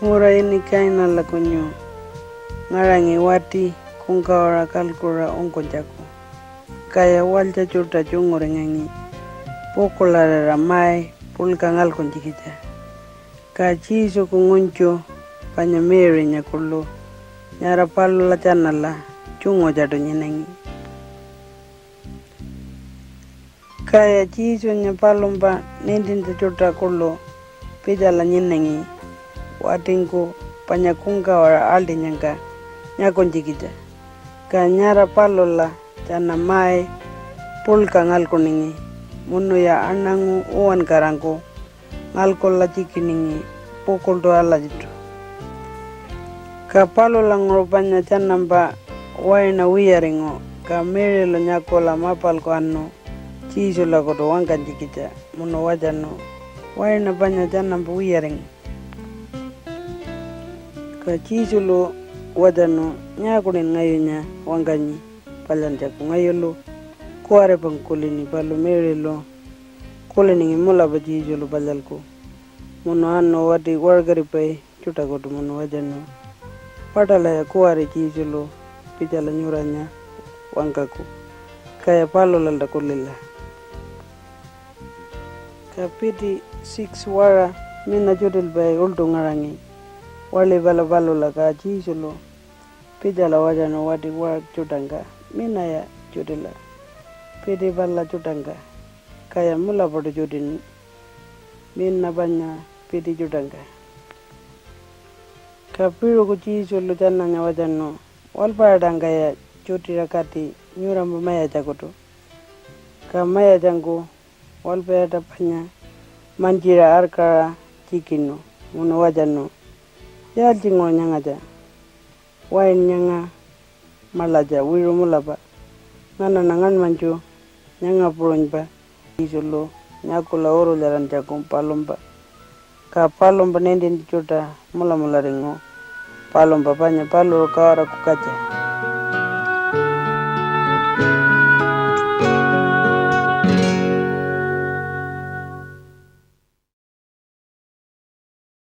Mura ini kaina la kunyo ngarangi wati kungkawara kalkura onkonjaku kaya walja chuta chungurengangi pokolara ramai pulkangal konjikita ka chiso kunguncho panyamere nyakulo nyara palu la chanala chungo jado nyenangi kaya chiso nyapalumba nindinta chuta kulo pijala nyenangi watingku panyakunga wara aldi nyangka nyakonjikita ka nyara palola chana mai pulka ngalko ningi munu ya anangu uwan karangko ngalko la chiki ningi pukul do ala jitu ka palola ngropanya chana mba waina wiyaringo ka mere lo nyakola mapal ko anno chiso la kodo wankanjikita munu wajano waina panya chana mba wiyaring ka chiso lo wadano nyakunin ngayunya wanganyi palanjaku ngayolo kuare pangkulini palu merelo kuliningi mula bajijolo palalku munu anno wadi wargari pai chuta kodu munu wajano patala ya kuare jijolo pijala nyuranya wangkaku kaya palo lalda kulila kapiti 6 wara mina judil bai ultu ngarangi wale bala la ka jijolo pijala wajano wadi war chutanga mina ya judila pidi bala chutanga kaya mula pada judin minna banya pidi chutanga kapiru kuchi sulu chananya wajano walparadanga ya chutira kati nyuramba maya jagoto ka maya jangu walpayada panya manjira arkara chikino muna wajano yal jingo nyangaja wain nyanga malaja wiru mulaba ngana nangan manju nyanga puronjba isolo nyakula oro jaran jakum palomba ka palomba nendin chuta mula ringo palomba panya paloro kawara kukaja